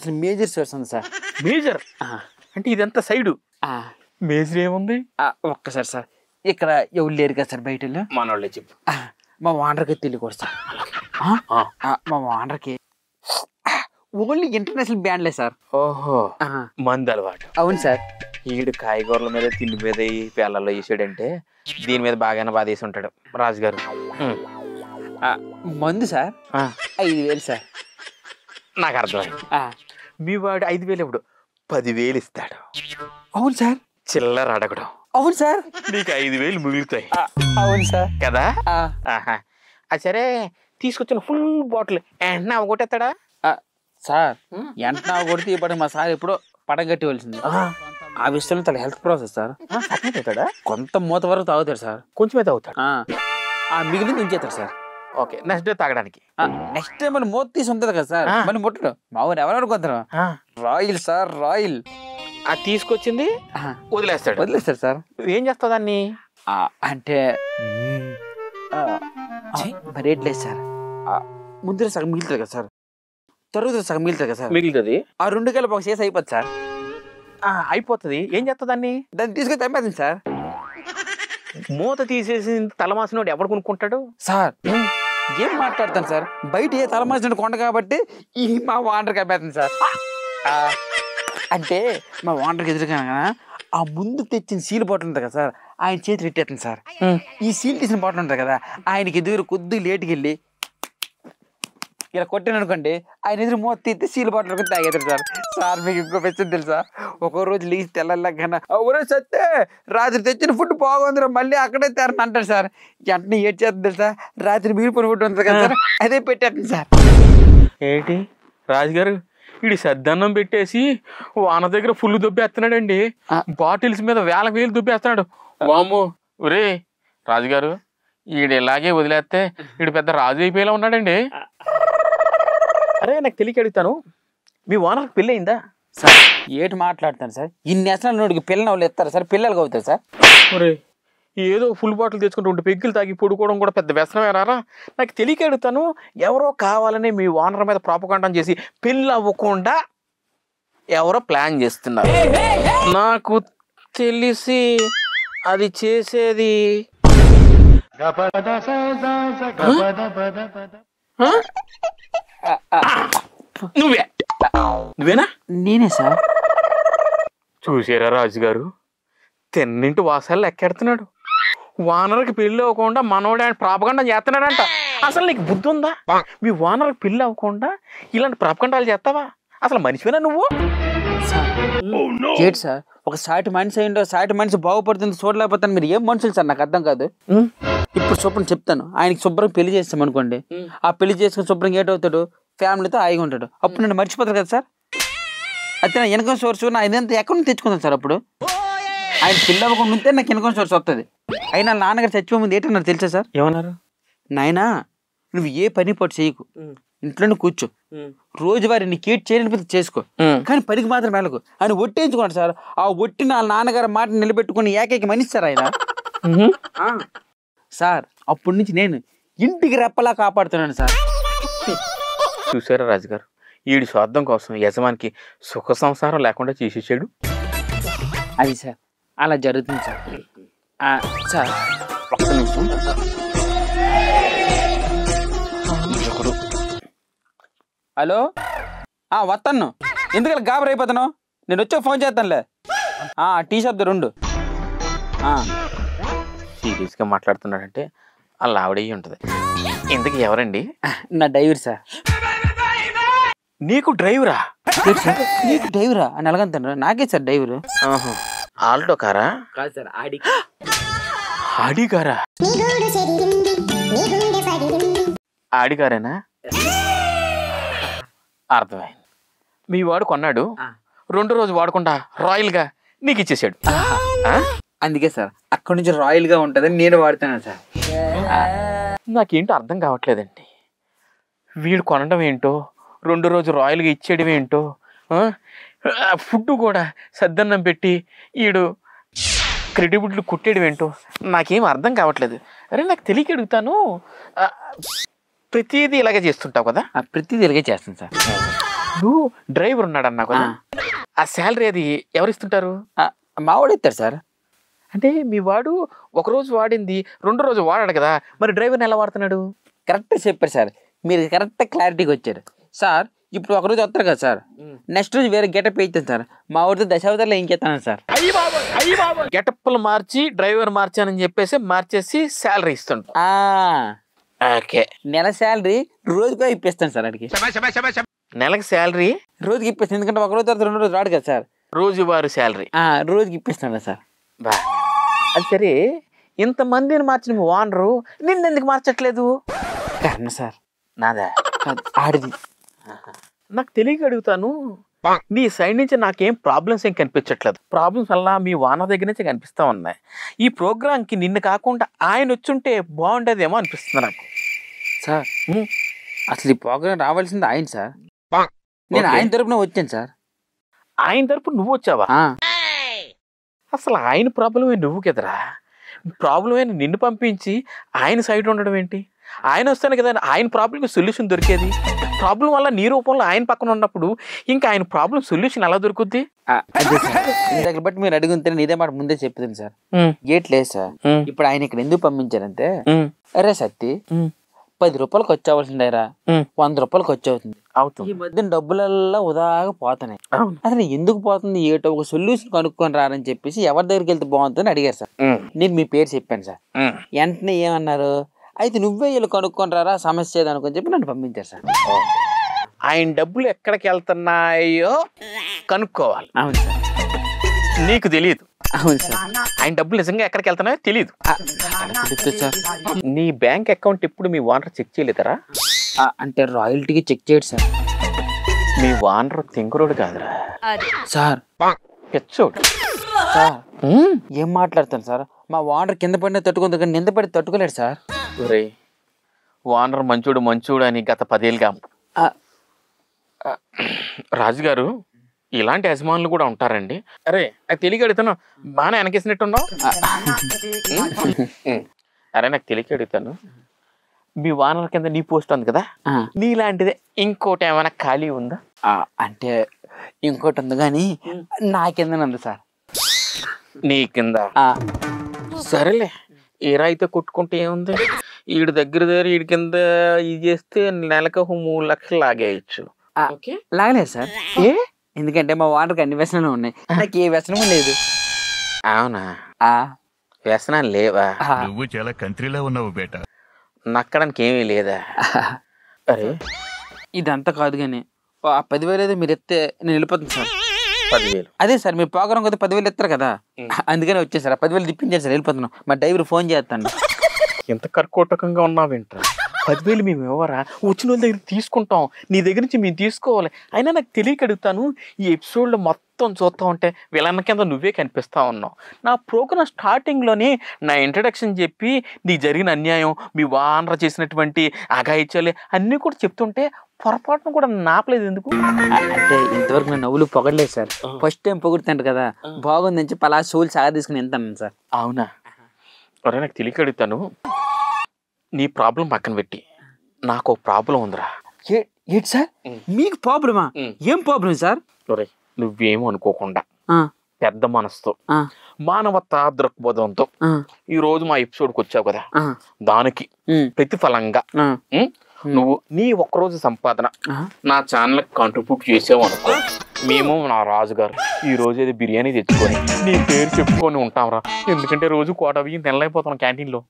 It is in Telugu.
అసలు మేజర్ సోర్స్ ఉంది సార్. మేజర్ అంటే ఇదంతా సైడు, మేజర్ ఏముంది? ఒక్కసారి సార్ ఇక్కడ ఎవరు లేరు కదా సార్ బయట. మన వాళ్ళే చెప్పు. మా ఓనర్కి తెలియకూడదు సార్. మా ఓనర్కి ఓన్లీ ఇంటర్నేషనల్ బ్యాండ్లే సార్. ఓహో, మందు అలవాటు. అవును సార్. ఈడు కాయగూరల మీద తిండి మీద పేళ్ళల్లో వేసాడంటే దీని మీద బాగానే బాధ వేసి ఉంటాడు రాజుగారు. మందు సార్ 5,000 సార్. నాకు అర్థమైంది. మీ వాడు 5,000 ఇప్పుడు 10,000 ఇస్తాడు. అవును సార్. చిల్లర అడగడం. అవును సార్. నీకు 5,000 మిగులుతాయి. అవును సార్ కదా. సరే తీసుకొచ్చిన ఫుల్ బాటిల్ వెంటనే అవగొట్టేస్తాడా సార్? వెంటనే కొడితే ఇప్పటికి మా సార్ ఎప్పుడో పడగట్టవలసింది. ఆ విషయంలో తన హెల్త్ ప్రాసెస్ సార్. అవుతాడా? కొంత మూత వరకు తాగుతాడు సార్. కొంచెమే తాగుతాడు. ఆ మిగిలింది ఉంచేస్తాడు సార్. ఓకే, నెక్స్ట్ డే తాగడానికి. నెక్స్ట్ డే మళ్ళీ మూత తీసి ఉంటుంది కదా సార్, మళ్ళీ ముట్టడు. మా ఊరు ఎవరెవరు కొంటారు రాయల్ సార్, రాయల్. అది తీసుకొచ్చింది వదిలేస్తాడు సార్. ఏం చేస్తావు దాన్ని? అంటే మరి రేట్లేదు సార్. ముందు సగం మిగులుతుంది కదా సార్, తరుగుతుంది సగం మిగులుతుంది కదా సార్. మిగులుతుంది. ఆ 2 కలిపి ఒక చేసి అయిపోతుంది సార్. అయిపోతుంది. ఏం చేస్తా దాన్ని తీసుకొని తెంపేస్తుంది సార్. మూత తీసేసి తలమాసినోడు ఎవడు కొనుక్కుంటాడు సార్? ఏం మాట్లాడతాను సార్, బయట ఏ తలమాసిన కొండ కాబట్టి ఈ మా ఓనర్కి అయిపోతుంది సార్. అంటే మా ఓనర్కి ఎదురుగా ఆ ముందు తెచ్చిన సీల్ బాటిల్ ఉంటుంది కదా సార్, ఆయన చేతి పెట్టేస్తుంది సార్. ఈ సీల్ తీసిన బాటిల్ ఉంటుంది కదా, ఆయనకి ఎదురు కొద్దిగా లేటుకి వెళ్ళి ఇలా కొట్టాను అనుకోండి, ఆయన ఎదురు మూత తీస్తే సీల్ బాటిల్ తాగేతారు సార్. సార్ మీకు ఇంకో పెంచింది తెలుసా? ఒక్కో రోజు లీజ్ తెల్లకన్నా సత్తే రాత్రి తెచ్చిన ఫుడ్ బాగుందిరా మళ్ళీ అక్కడే తెరని అంటారు సార్. వెంటనే ఏడ్ చేస్తుంది తెలుసా? రాత్రి మిగిలిపోయిన ఫుడ్ ఉంటుంది కదా సార్, అదే పెట్టేస్తుంది సార్. ఏంటి రాజుగారు వీడి సద్దన్నం పెట్టేసి వాన దగ్గర ఫుల్ దుబ్బేస్తున్నాడండి. బాటిల్స్ మీద వేలు దుబ్బేస్తున్నాడు. వాము ఒరే రాజుగారు, ఈడు ఇలాగే వదిలేస్తే వీడు పెద్ద రాజు అయిపోయేలా ఉన్నాడండి. అరే నాకు తెలియక అడుగుతాను, మీ ఓనర్కి పెళ్ళి అయిందా సార్? ఏటి మాట్లాడతాను సార్, ఇన్ని అసలు నోడికి పిల్లలు వాళ్ళు ఎత్తారు సార్, పిల్లలకి అవుతారు సార్. ఒరే ఏదో ఫుల్ బాటిల్ తెచ్చుకుంటూ 2 పెగ్గులు తాగి పడుకోవడం కూడా పెద్ద వ్యసనమే రారా? నాకు తెలియక అడుగుతాను, ఎవరో కావాలని మీ ఓనర్ మీద ప్రాపకాండం చేసి పెళ్ళి అవ్వకుండా ఎవరో ప్లాన్ చేస్తున్నారు. నాకు తెలిసి అది చేసేది నువ్వేనా? నేనే సార్. చూసారా రాజుగారు, తెన్నింటి వాసాలు ఎక్కెడుతున్నాడు. వానర్కి పెళ్ళి అవ్వకుండా మనోడే ప్రాపకాండం చేస్తున్నాడంట. అసలు నీకు బుద్ధి ఉందా? మీ వానర్కి పెళ్ళి అవ్వకుండా ఇలాంటి ప్రాపకాండాలు చేస్తావా? అసలు మనిషివేనా నువ్వు? ఏంటి సార్, ఒక సాటి మనిషి అయిందో సాటి మనిషి బాగుపడుతుంది చూడలేకపోతాను. మీరు ఏం మనుషులు సార్, నాకు అర్థం కాదు. ఇప్పుడు శుభ్రం చెప్తాను, ఆయనకి శుభ్రం పెళ్లి చేస్తాం అనుకోండి, ఆ పెళ్లి చేసుకుని శుభ్రం ఏటవుతాడు, ఫ్యామిలీతో హాయిగా ఉంటాడు. అప్పుడు నన్ను మర్చిపోతారు కదా సార్. అయితే నా ఇన్కమ్ సోర్స్ నా ఇదంతా ఎక్కడ నుంచి తెచ్చుకుంటాను సార్? అప్పుడు ఆయన పెళ్ళి అవ్వకుండా ఉంటే నాకు ఇన్కమ్ సోర్స్ వస్తుంది. అయినా నాన్నగారు చచ్చిపోయే ముందు ఏంటన్నారు తెలుసా సార్? ఏమన్నారు? నాయనా నువ్వు ఏ పని పాటు చేయకు, ఇంట్లోనే కూర్చో, రోజువారి నీ కేట్ చేయని చేసుకో, కానీ పనికి మాత్రం వెళ్ళకు అని ఒట్టేయించుకున్నాడు సార్. ఆ ఒట్టి నా నాన్నగారి మాట నిలబెట్టుకుని ఏకైక మనిషి సార్ ఆయన. సార్ అప్పటి నుంచి నేను ఇంటికి రెప్పలా కాపాడుతున్నాను సార్. చూసారా రాజుగారు, ఈడి స్వార్థం కోసం యజమానికి సుఖ సంసారం లేకుండా చేసేసాడు. అది సార్ అలా జరుగుతుంది సార్. సార్ ఒక్క నిమిషం. హలో, వస్తాను. ఎందుకలా గాబర్ అయిపోతాను? నేను వచ్చాక ఫోన్ చేస్తానులే. టీ షాప్ దగ్గర. సీరియస్గా మాట్లాడుతున్నాడంటే అలా ఆవిడయ్యి ఉంటుంది. ఇంతకీ ఎవరండి? నా డ్రైవర్ సార్. నీకు డ్రైవరా? నీకు డ్రైవరా అని అలగంటాను. నాకే సార్ డ్రైవరు. ఆల్టో కారా? కాదు సార్, ఆడి కారా? ఆడి కారేనా? అర్థమైంది. మీ వాడు కొన్నాడు, 2 రోజు వాడకుండా రాయల్ గా నీకు ఇచ్చేసాడు. అందుకే సార్ అక్కడి నుంచి రాయల్ గా ఉంటుందని నేను వాడుతున్నాను సార్. నాకేంటో అర్థం కావట్లేదండి. వీడు కొనడం ఏంటో, 2 రోజు రాయల్గా ఇచ్చేయడం ఏంటో, ఫుడ్ కూడా సద్దన్నం పెట్టి ఈడు క్రెడిబిలిటీ కుట్టేయడం ఏంటో నాకేం అర్థం కావట్లేదు. అరే నాకు తెలియక అడుగుతాను, ప్రతిదీ ఇలాగే చేస్తుంటావు కదా? ప్రతిదీ ఇలాగే చేస్తాను సార్. ఇప్పుడు డ్రైవర్ ఉన్నాడు అన్నా కదా, ఆ శాలరీ అది ఎవరిస్తుంటారు? మా వాడు ఇస్తారు సార్. అంటే మీ వాడు ఒకరోజు వాడింది 2వ రోజు వాడాడు కదా, మరి డ్రైవర్ని ఎలా వాడుతున్నాడు? కరెక్ట్ చెప్పారు సార్, మీరు కరెక్ట్ క్లారిటీకి వచ్చారు సార్. ఇప్పుడు ఒకరోజు వస్తారు కదా సార్, నెక్స్ట్ రోజు వేరే గెటప్ వేస్తాను సార్. మా ఊరితో దశావతారంలో ఏం చేస్తాను సార్. గెటప్లు మార్చి డ్రైవర్ మార్చానని చెప్పేసి మార్చేసి శాలరీ ఇస్తుంటా. ఓకే, నెల శాలరీ రోజుగా ఇప్పిస్తాను సార్. అడిగి నెలకు శాలరీ రోజుకి ఇప్పిస్తాను, ఎందుకంటే ఒక రోజు తర్వాత 2 రోజులు రాడు కదా సార్. రోజువారు శాలరీ రోజుకి ఇప్పిస్తాను సార్. బా, అది సరే, ఇంతమందిని మార్చిన ఓనరు నిన్నెందుకు మార్చట్లేదు? కారణం సార్ నాదా ఆడిది. నాకు తెలియక అడుగుతాను, నీ సైడ్ నుంచి నాకేం ప్రాబ్లమ్స్ ఏం కనిపించట్లేదు. ప్రాబ్లమ్స్ వల్ల మీ ఓనర్ దగ్గర నుంచి కనిపిస్తా ఉన్నాయి. ఈ ప్రోగ్రామ్కి నిన్ను కాకుండా ఆయన వచ్చుంటే బాగుండేదేమో అనిపిస్తుంది నాకు. సార్ అసలు ఈ ప్రోగ్రామ్ రావాల్సింది ఆయన సార్. నేను ఆయన తరపున వచ్చాను సార్. ఆయన తరపు నువ్వు వచ్చావా? అసలు ఆయన ప్రాబ్లమే నువ్వు కదరా. ప్రాబ్లం అయినా నిన్ను పంపించి ఆయన సైడ్ ఉండడం ఏంటి? ఆయన వస్తాను కదా ఆయన ప్రాబ్లంకి సొల్యూషన్ దొరికేది. ప్రాబ్లం వల్ల నీ రూపంలో ఆయన పక్కన ఉన్నప్పుడు ఇంకా ఆయన ప్రాబ్లం సొల్యూషన్ ఎలా దొరుకుద్ది? అదే సార్, ఇందాక బట్టి మీరు అడుగుంటే ఇదే మాట ముందే చెప్తుంది సార్. గేట్ లేదు సార్. ఇప్పుడు ఆయన ఇక్కడ ఎందుకు పంపించారంటే, అరే సత్తి 10 రూపాయలు ఖర్చు అవ్వాల్సిందేరా 100 రూపాయలు ఖర్చు అవుతుంది. ఈ మధ్య డబ్బులల్లా ఉదాగా పోతున్నాయి. అసలు ఎందుకు పోతుంది, ఏటో ఒక సొల్యూషన్ కనుక్కొని రారని చెప్పేసి ఎవరి దగ్గరికి వెళ్తే బాగుంటుందని అడిగారు సార్. నేను మీ పేరు చెప్పాను సార్. వెంటనే ఏమన్నారు, అయితే నువ్వే వీళ్ళు కనుక్కొని రారా సమస్య ఏదనుకొని చెప్పి నన్ను పంపించారు సార్. ఆయన డబ్బులు ఎక్కడికి వెళ్తున్నాయో కనుక్కోవాలి. అవును సార్. నీకు తెలియదు. అవును సార్. ఆయన డబ్బులు నిజంగా ఎక్కడికి వెళ్తున్నాయో తెలియదు సార్. నీ బ్యాంక్ అకౌంట్ ఎప్పుడు మీ ఓనర్ చెక్ చేయలేదరా? అంటే రాయల్టీకి చెక్ చేయడు సార్. మీ ఓనర్ తింకరోడు కాదురా సార్, పెచ్చోడు సార్. ఏం మాట్లాడతాను సార్, మా ఓనర్ కింద పడిన తట్టుకుంది కానీ నింద పడి తట్టుకోలేడు సార్. ఓనర్ మంచోడు అని గత 10 ఏళ్ళుగా. రాజుగారు, ఇలాంటి యజమానులు కూడా ఉంటారండి. అరే నాకు తెలియక అడుగుతాను, బాగా వెనకేసినట్టున్నావు. అరే నాకు తెలియక అడుగుతాను, మీ ఓనర్ కింద నీ పోస్ట్ ఉంది కదా, నీలాంటిదే ఇంకోటి ఏమైనా ఖాళీ ఉందా? అంటే ఇంకోటి ఉంది కానీ నా కింద ఉంది సార్. నీ కింద? సరేలే, ఏరా అయితే కొట్టుకుంటే ఏముంది, వీడి దగ్గర వీడి కింద ఇది చేస్తే నెలకు 3 లక్షలు లాగేయచ్చు. లాగలేదు సార్. ఎందుకంటే మా ఓనర్కి అన్ని వ్యసనాలు ఉన్నాయి, నాకు ఏ వ్యసనము లేదు. అవునా? వ్యసనాలు లేవా? నువ్వు చాలా కంట్రీలో ఉన్నావు బేటా. నక్కడానికి ఏమీ లేదా? అరే ఇదంతా కాదు కానీ 10,000 అయితే మీరు ఎత్తే నేను వెళ్ళిపోతాను సార్. 10,000? అదే సార్, మీ ప్రోగ్రామ్ కదా 10,000 ఎత్తారు కదా, అందుకని వచ్చాను సార్. 10,000 తిప్పించాను సార్, వెళ్ళిపోతున్నాను. మా డ్రైవర్ ఫోన్ చేస్తాను. ఎంత కర్కోటకంగా ఉన్నావేంట్రా? 10,000 మేము ఎవరా, వచ్చిన వాళ్ళ దగ్గర తీసుకుంటాం, నీ దగ్గర నుంచి మేము తీసుకోవాలి. అయినా నాకు తెలియక అడుగుతాను, ఈ ఎపిసోడ్లో మొత్తం చూస్తూ ఉంటే విలన్న కింద నువ్వే కనిపిస్తూ ఉన్నావు. నా ప్రోగ్రామ్ స్టార్టింగ్లోనే నా ఇంట్రడక్షన్ చెప్పి నీకు జరిగిన అన్యాయం, మీ ఓనర్ చేసినటువంటి అఘాయిత్యాలు అన్నీ కూడా చెప్తుంటే పొరపాటును కూడా నాపలేదు ఎందుకు? అంటే ఇంతవరకు నా నవ్వులు పొగడలేదు సార్. ఫస్ట్ టైం పొగుడుతాంట కదా, బాగుందని చెప్పి అలా సోల్ సాగా తీసుకుని వెళ్తాను సార్. అవునా? ఒరే నాకు తెలియక అడుగుతాను, నీ ప్రాబ్లం పక్కన పెట్టి నాకు ఒక ప్రాబ్లం ఉందిరా. ఏంటి సార్ మీకు ప్రాబ్లమా? ఏం ప్రాబ్లం సార్? ఒరే నువ్వేమో అనుకోకుండా పెద్ద మనసుతో మానవతా దృక్పథంతో ఈ రోజు మా ఎపిసోడ్కి వచ్చావు కదా, దానికి ప్రతిఫలంగా నువ్వు నీ ఒక్కరోజు సంపాదన నా ఛానల్ కాంట్రిబ్యూట్ చేసావు అనుకో, మేము నా రాజుగారు ఈ రోజు ఏదో బిర్యానీ తెచ్చుకొని నీ పేరు చెప్పుకొని ఉంటాంరా. ఎందుకంటే రోజు 1,000 తినలేకపోతున్నాం క్యాంటీన్లో.